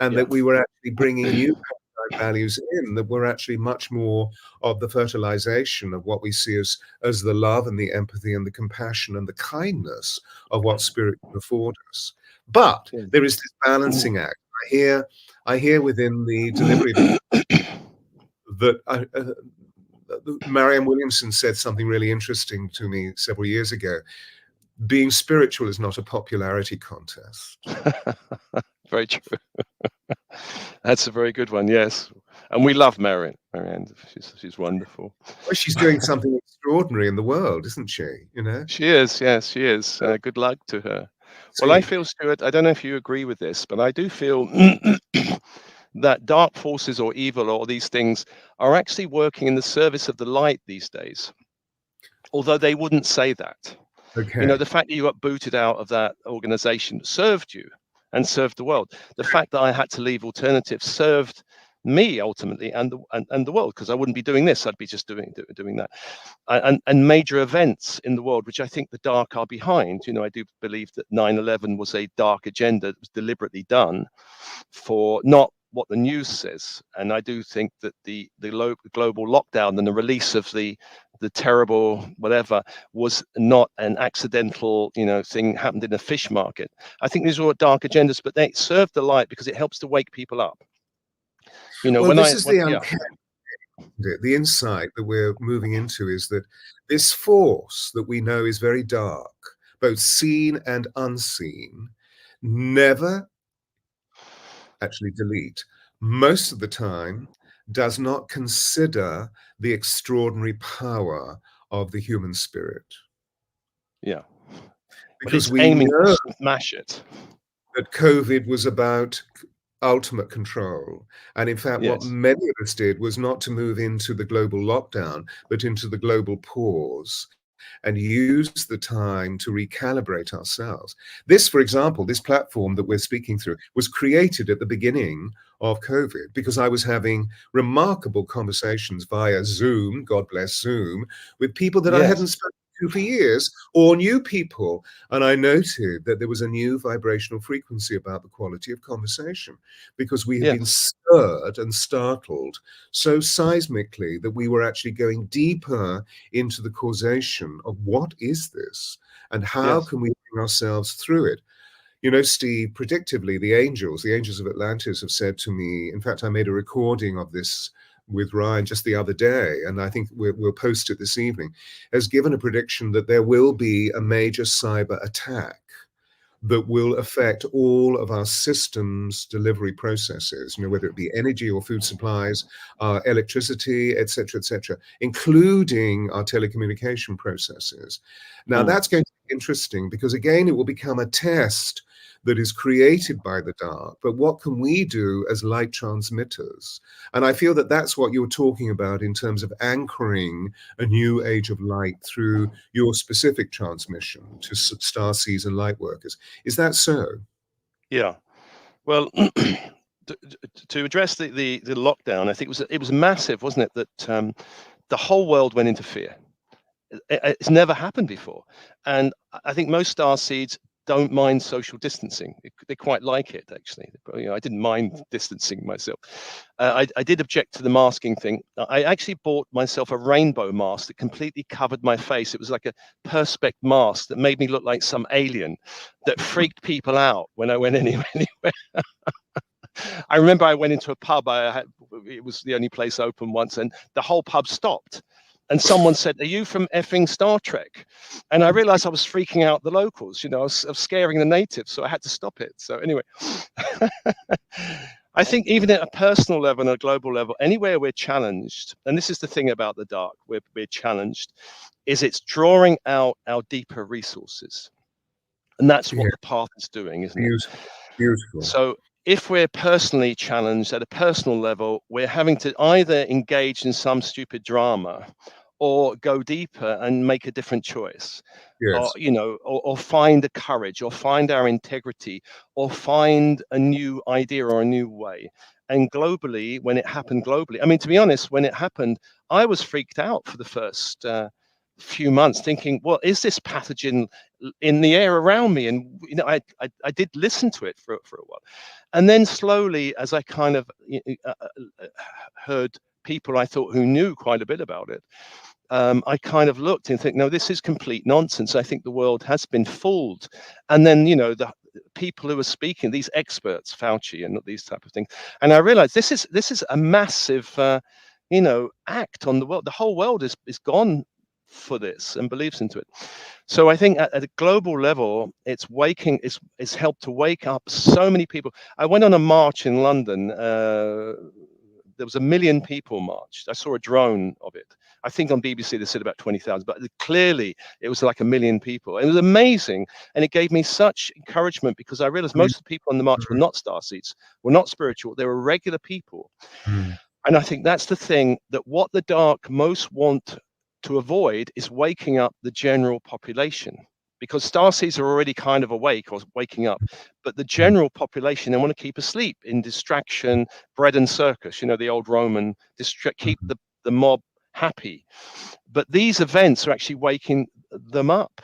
and Yeah. that we were actually bringing new paradigm values in that were actually much more of the fertilization of what we see as the love and the empathy and the compassion and the kindness of what spirit can afford us. But Yeah. there is this balancing act. I hear within the delivery that Marianne Williamson said something really interesting to me several years ago. Being spiritual is not a popularity contest. Very true. That's a very good one, yes. And we love Marianne. She's wonderful. Well, she's doing something extraordinary in the world, isn't she? You know? She is, yes, she is. Good luck to her. Well, I See. feel, Stuart, I don't know if you agree with this, but I do feel that dark forces or evil or these things are actually working in the service of the light these days, although they wouldn't say that. You know, Okay. the fact that you got booted out of that organization served you and served the world. The fact that I had to leave Alternative served me ultimately and the world, because I wouldn't be doing this. I'd be just doing that. And major events in the world, which I think the dark are behind. You know, I do believe that 9/11 was a dark agenda that was deliberately done for not what the news says. And I do think that the global lockdown and the release of the terrible whatever was not an accidental, you know, thing happened in a fish market. I think these are dark agendas, but they serve the light because it helps to wake people up. You know, Well, this is the yeah, the insight that we're moving into is that this force that we know is very dark, both seen and unseen, never actually delete. Most of the time does not consider the extraordinary power of the human spirit. yeah, but Because it's we aiming know to smash it. that COVID was about ultimate control. And in fact, what Yes, many of us did was not to move into the global lockdown, but into the global pause and use the time to recalibrate ourselves. This, for example, this platform that we're speaking through was created at the beginning of COVID because I was having remarkable conversations via Zoom, God bless Zoom, with people that I hadn't yes, spoken to for years, or new people. And I noted that there was a new vibrational frequency about the quality of conversation because we had been yes, stirred and startled so seismically that we were actually going deeper into the causation of what is this and how yes, can we bring ourselves through it. You know, Steve, predictively, the angels of Atlantis have said to me, in fact, I made a recording of this with Ryan just the other day, and I think we'll post it this evening, has given a prediction that there will be a major cyber attack that will affect all of our systems delivery processes, you know, whether it be energy or food supplies, electricity, etc., including our telecommunication processes. Now, that's going to interesting, because again, it will become a test that is created by the dark, but what can we do as light transmitters? And I feel that that's what you're talking about in terms of anchoring a new age of light through your specific transmission to starseeds and light workers. Is that so? Yeah. Well, to address the lockdown, I think it was massive, wasn't it? That the whole world went into fear. It's never happened before, and I think most starseeds don't mind social distancing. They quite like it, actually. You know, I didn't mind distancing myself. I did object to the masking thing. I actually bought myself a rainbow mask that completely covered my face. It was like a perspex mask that made me look like some alien, that freaked people out when I went anywhere. I remember I went into a pub. It was the only place open once, and the whole pub stopped. And someone said, "Are you from effing Star Trek?" And I realized I was freaking out the locals. You know, I was scaring the natives, so I had to stop it. So anyway, I think even at a personal level and a global level, anywhere we're challenged, and this is the thing about the dark, we're challenged, is it's drawing out our deeper resources. And that's what the path is doing, isn't it? Beautiful. So if we're personally challenged at a personal level, we're having to either engage in some stupid drama or go deeper and make a different choice. Yes. Or, you know, or find the courage, or find our integrity, or find a new idea or a new way. And globally, when it happened globally, I mean, to be honest, when it happened, I was freaked out for the first few months, thinking, well, is this pathogen in the air around me? And you know, I did listen to it for a while, and then slowly, as I kind of heard people I thought who knew quite a bit about it, I kind of looked and think, no, this is complete nonsense. I think the world has been fooled. And then, you know, the people who are speaking, these experts, Fauci and these type of things, and I realized this is a massive, you know, act on the world. The whole world is gone for this and believes into it. So I think at a global level, it's helped to wake up so many people. I went on a march in London. There was 1 million people marched. I saw a drone of it. I think on BBC they said about 20,000, but clearly it was like 1 million people. It was amazing, and it gave me such encouragement, because I realized most of the people on the march were not starseeds, were not spiritual. They were regular people. And I think that's the thing, that what the dark most want to avoid is waking up the general population, because starseeds are already kind of awake or waking up, but the general population, they want to keep asleep in distraction, bread and circus, you know, the old Roman, keep the mob happy. But these events are actually waking them up.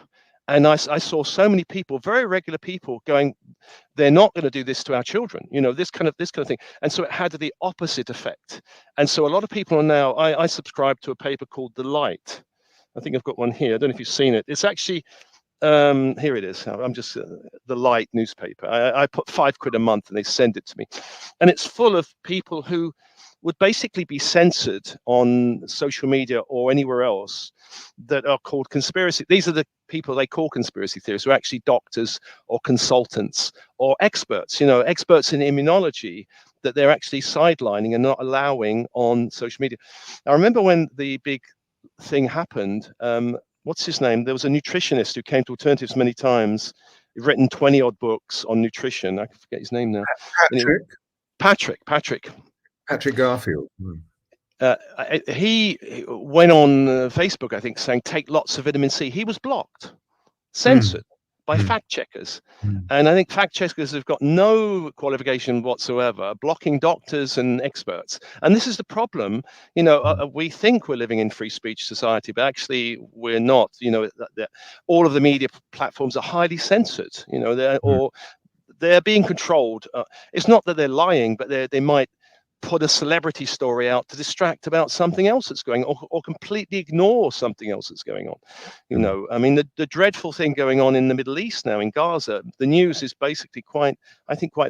And I saw so many people, very regular people, going, they're not going to do this to our children, you know, this kind of thing. And so it had the opposite effect. And so a lot of people are now, I subscribe to a paper called The Light. I think I've got one here. I don't know if you've seen it. It's actually, here it is. I'm just The Light newspaper. I put £5 a month and they send it to me. And it's full of people who would basically be censored on social media or anywhere else, that are called conspiracy. These are the people they call conspiracy theorists, who are actually doctors or consultants or experts, you know, experts in immunology, that they're actually sidelining and not allowing on social media. I remember when the big thing happened, what's his name? There was a nutritionist who came to Alternatives many times. He's written 20 odd books on nutrition. I forget his name now. Patrick Garfield. He went on Facebook, I think, saying take lots of vitamin C. He was blocked, censored by fact checkers. And I think fact checkers have got no qualification whatsoever, blocking doctors and experts. And this is the problem. You know, we think we're living in free speech society, but actually we're not. You know, all of the media platforms are highly censored, you know, or they're being controlled. It's not that they're lying, but they might put a celebrity story out to distract about something else that's going on, or completely ignore something else that's going on. You know, I mean, the dreadful thing going on in the Middle East now, in Gaza, the news is basically quite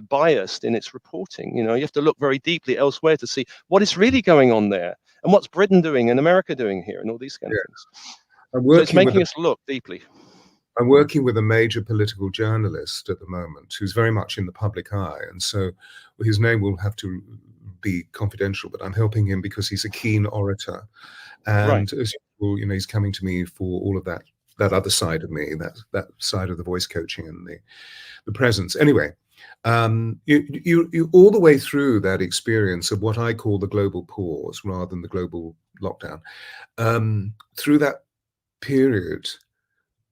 biased in its reporting. You know, you have to look very deeply elsewhere to see what is really going on there, and what's Britain doing and America doing here, and all these kind of things. So it's making us look deeply. I'm working with a major political journalist at the moment who's very much in the public eye, and so his name will have to be confidential, but I'm helping him because he's a keen orator, and as usual, you know, he's coming to me for all of that that other side of me, that side of the voice coaching and the presence. Anyway, you all the way through that experience of what I call the global pause rather than the global lockdown. Through that period,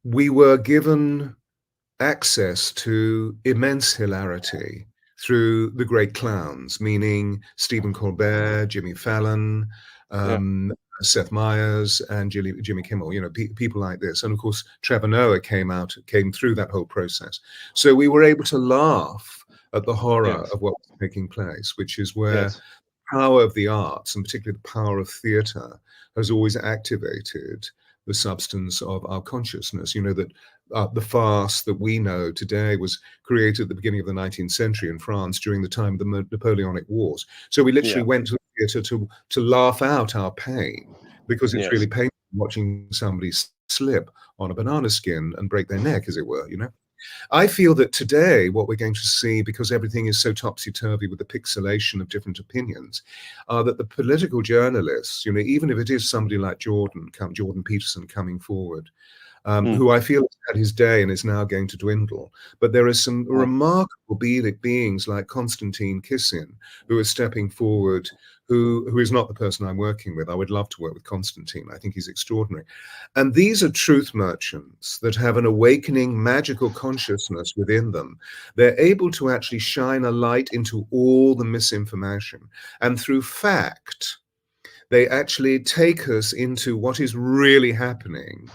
we were given access to immense hilarity through the great clowns, meaning Stephen Colbert, Jimmy Fallon, Yeah. Seth Meyers, and Jimmy Kimmel, people like this. And of course, Trevor Noah came through that whole process. So we were able to laugh at the horror Yes. of what was taking place, which is where Yes. power of the arts, and particularly the power of theatre, has always activated the substance of our consciousness. You know that the farce that we know today was created at the beginning of the 19th century in France during the time of the Napoleonic Wars. So we literally Yeah. went to the theatre to laugh out our pain, because it's really Yes. painful watching somebody slip on a banana skin and break their neck, as it were. I feel that today what we're going to see, because everything is so topsy-turvy with the pixelation of different opinions, are that the political journalists, even if it is somebody like Jordan Peterson coming forward, who I feel has had his day and is now going to dwindle. But there are some remarkable beings like Konstantin Kissin who are stepping forward, who is not the person I'm working with. I would love to work with Konstantin. I think he's extraordinary. And these are truth merchants that have an awakening magical consciousness within them. They're able to actually shine a light into all the misinformation. And through fact, they actually take us into what is really happening.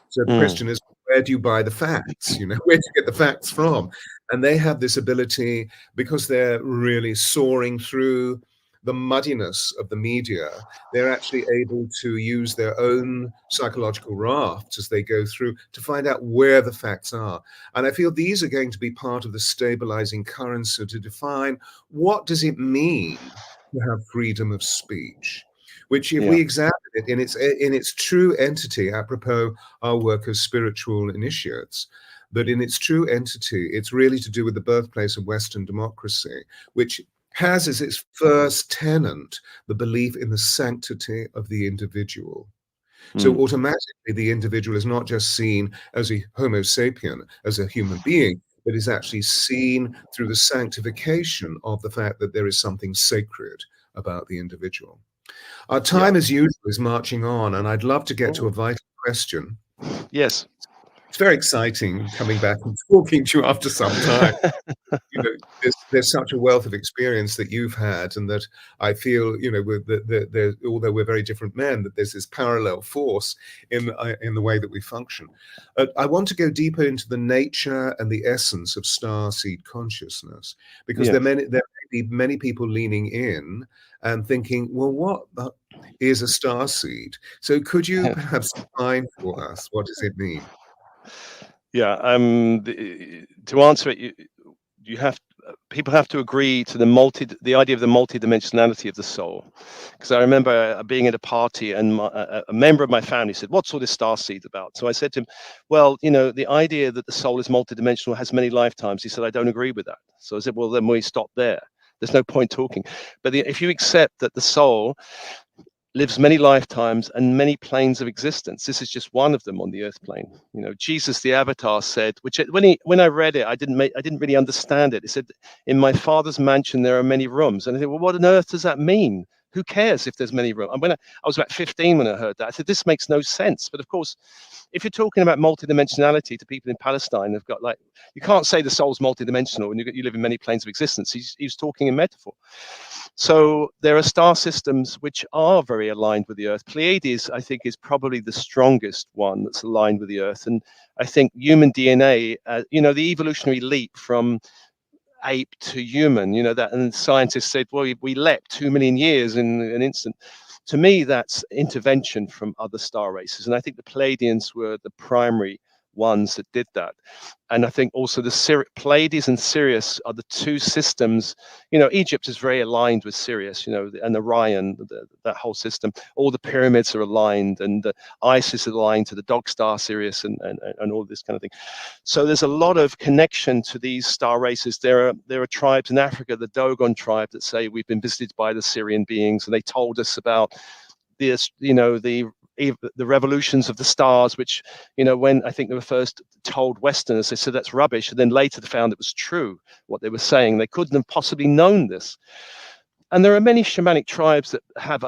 So the question is, where do you buy the facts? Where do you get the facts from? And they have this ability, because they're really soaring through the muddiness of the media. They're actually able to use their own psychological rafts as they go through to find out where the facts are. And I feel these are going to be part of the stabilizing currency to define what does it mean to have freedom of speech. Which, if we examine it in its true entity, apropos our work as spiritual initiates, that in its true entity, it's really to do with the birthplace of Western democracy, which has as its first tenet the belief in the sanctity of the individual. So automatically, the individual is not just seen as a Homo sapien, as a human being, but is actually seen through the sanctification of the fact that there is something sacred about the individual. Our time, as usual, is marching on, and I'd love to get to a vital question. Yes. It's very exciting coming back and talking to you after some time. There's such a wealth of experience that you've had, and that I feel, although we're very different men, that there's this parallel force in the way that we function. I want to go deeper into the nature and the essence of starseed consciousness, because there may be many people leaning in and thinking, well, what is a starseed? So could you perhaps define for us, what does it mean? Yeah. To answer it, people have to agree to the idea of the multidimensionality of the soul. Because I remember being at a party, and a member of my family said, "What's all this starseed about?" So I said to him, "Well, the idea that the soul is multidimensional, has many lifetimes." He said, "I don't agree with that." So I said, "Well, then we stop there. There's no point talking." But if you accept that the soul lives many lifetimes and many planes of existence, this is just one of them on the earth plane. Jesus the Avatar said, which when I read it, I didn't really understand it. He said, "In my Father's mansion there are many rooms." And I said, "Well, what on earth does that mean? Who cares if there's many rooms?" And when I was about 15 when I heard that, I said, "This makes no sense." But of course, if you're talking about multidimensionality to people in Palestine, they've got you can't say the soul's multidimensional and you live in many planes of existence. He's talking in metaphor. So there are star systems which are very aligned with the Earth. Pleiades, I think, is probably the strongest one that's aligned with the Earth. And I think human DNA, the evolutionary leap from ape to human, and scientists said, well, we leapt 2 million years in an instant. To me, that's intervention from other star races. And I think the Pleiadians were the primary ones that did that. And I think also the Pleiades and Sirius are the two systems. Egypt is very aligned with Sirius, and Orion, that whole system. All the pyramids are aligned, and the Isis is aligned to the dog star Sirius, and all this kind of thing. So there's a lot of connection to these star races. There are tribes in Africa, the Dogon tribe, that say we've been visited by the Syrian beings, and they told us about this, the the revolutions of the stars, which, you know, when I think they were first told Westerners, they said that's rubbish, and then later they found it was true what they were saying. They couldn't have possibly known this. And there are many shamanic tribes that have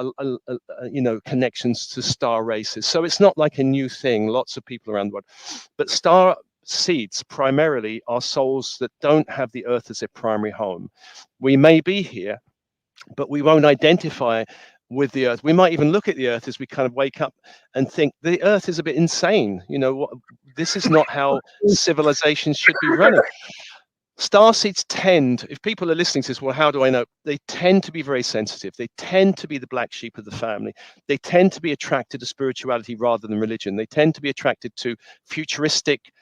you know, connections to star races, so it's not like a new thing. Lots of people around the world, but star seeds primarily are souls that don't have the earth as their primary home. We may be here, but we won't identify with the earth. We might even look at the earth as we kind of wake up and think the earth is a bit insane. You know, this is not how civilizations should be running. Starseeds tend, if people are listening to this, well, how do I know? They tend to be very sensitive. They tend to be the black sheep of the family. They tend to be attracted to spirituality rather than religion. They tend to be attracted to futuristic,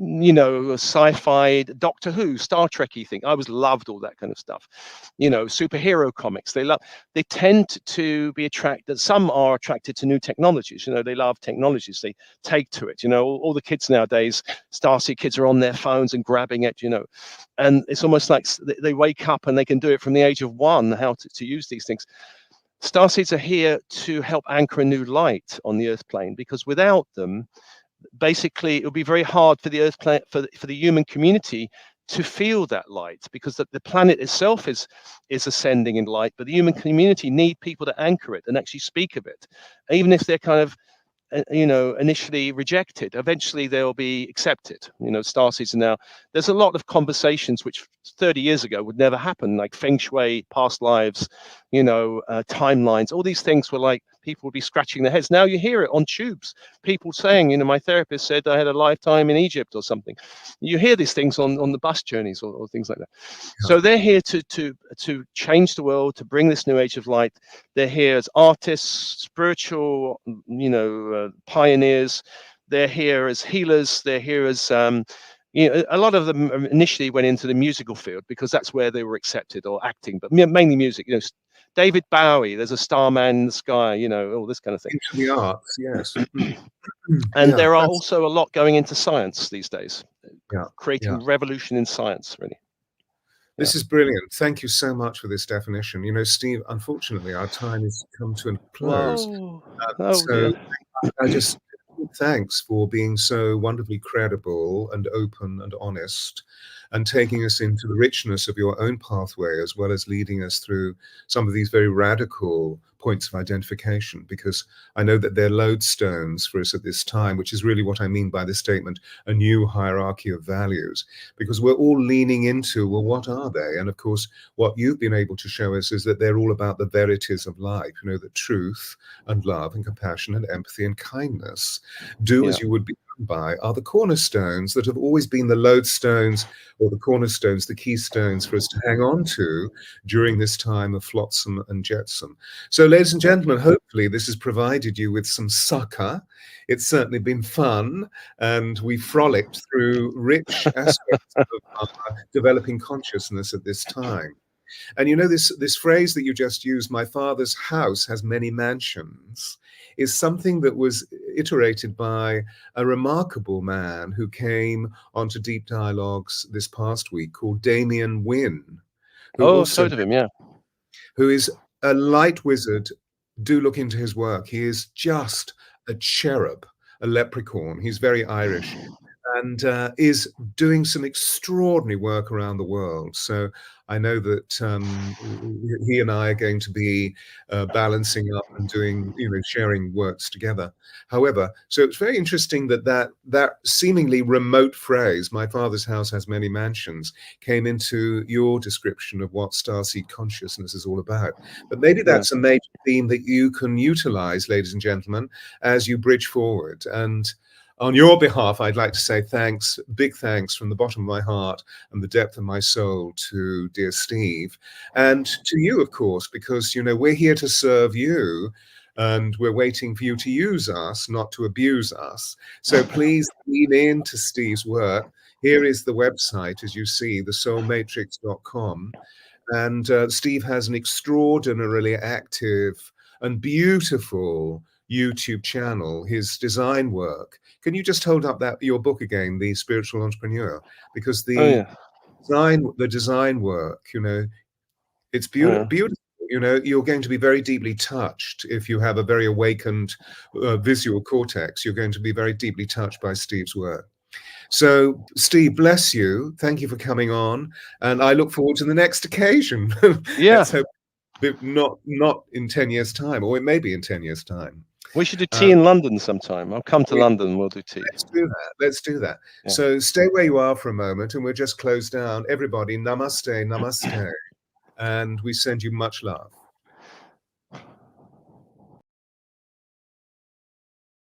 you know, sci-fi, Doctor Who, Star Trek-y thing. I always loved all that kind of stuff. You know, superhero comics. They tend to be attracted. Some are attracted to new technologies. You know, they love technologies. They take to it. You know, all the kids nowadays, Starseed kids, are on their phones and grabbing it. You know, and it's almost like they wake up and they can do it from the age of 1, how to use these things. Starseeds are here to help anchor a new light on the earth plane, because without them, basically it will be very hard for the earth planet, for the human community to feel that light, because the planet itself is ascending in light, but the human community need people to anchor it and actually speak of it, even if they're kind of, you know, initially rejected. Eventually they'll be accepted. You know, starseeds are now, there's a lot of conversations which 30 years ago would never happen, like feng shui, past lives, you know, timelines. All these things were like, people would be scratching their heads. Now you hear it on tubes, people saying, you know, my therapist said I had a lifetime in Egypt or something. You hear these things on the bus journeys or things like that. Yeah. So they're here to change the world, to bring this new age of light. They're here as artists, spiritual, you know, pioneers. They're here as healers. They're here as you know, a lot of them initially went into the musical field because that's where they were accepted, or acting, but mainly music. You know, David Bowie, there's a starman in the sky, you know, all this kind of thing. Into the arts, yes. And yeah, there are also a lot going into science these days, creating yeah. revolution in science, really. This is brilliant. Thank you so much for this definition. You know, Steve, unfortunately, our time has come to a close. So I just thanks for being so wonderfully credible and open and honest, and taking us into the richness of your own pathway, as well as leading us through some of these very radical points of identification, because I know that they're lodestones for us at this time, which is really what I mean by the statement, a new hierarchy of values, because we're all leaning into, well, what are they? And of course, what you've been able to show us is that they're all about the verities of life, you know, that truth and love and compassion and empathy and kindness, do as you would be done by, are the cornerstones that have always been the lodestones, or the cornerstones, the keystones for us to hang on to during this time of flotsam and jetsam. So, ladies and gentlemen, hopefully this has provided you with some succor. It's certainly been fun, and we frolicked through rich aspects of our developing consciousness at this time. And you know, this phrase that you just used, my father's house has many mansions, is something that was iterated by a remarkable man who came onto Deep Dialogues this past week, called Damien Wynn. I've heard of him, yeah. Who is a light wizard. Do look into his work. He is just a cherub, a leprechaun. He's very Irish, and is doing some extraordinary work around the world. So I know that he and I are going to be balancing up and doing, you know, sharing works together. However, so it's very interesting that seemingly remote phrase, my father's house has many mansions, came into your description of what starseed consciousness is all about. But maybe that's a major theme that you can utilize, ladies and gentlemen, as you bridge forward. And on your behalf, I'd like to say thanks, big thanks from the bottom of my heart and the depth of my soul to dear Steve, and to you, of course, because, you know, we're here to serve you, and we're waiting for you to use us, not to abuse us. So please lean into Steve's work. Here is the website, as you see, thesoulmatrix.com. And Steve has an extraordinarily active and beautiful YouTube channel, his design work. Can you just hold up your book again, The Spiritual Entrepreneur? Because the design work, you know, it's beautiful. You know, you're going to be very deeply touched if you have a very awakened visual cortex. You're going to be very deeply touched by Steve's work. So, Steve, bless you. Thank you for coming on, and I look forward to the next occasion. Yeah. Let's hope not in 10 years' time, or it may be in 10 years' time. We should do tea in London sometime. I'll come to London and we'll do tea. Let's do that. Let's do that. Yeah. So stay where you are for a moment, and we'll just close down. Everybody, namaste, namaste. And we send you much love.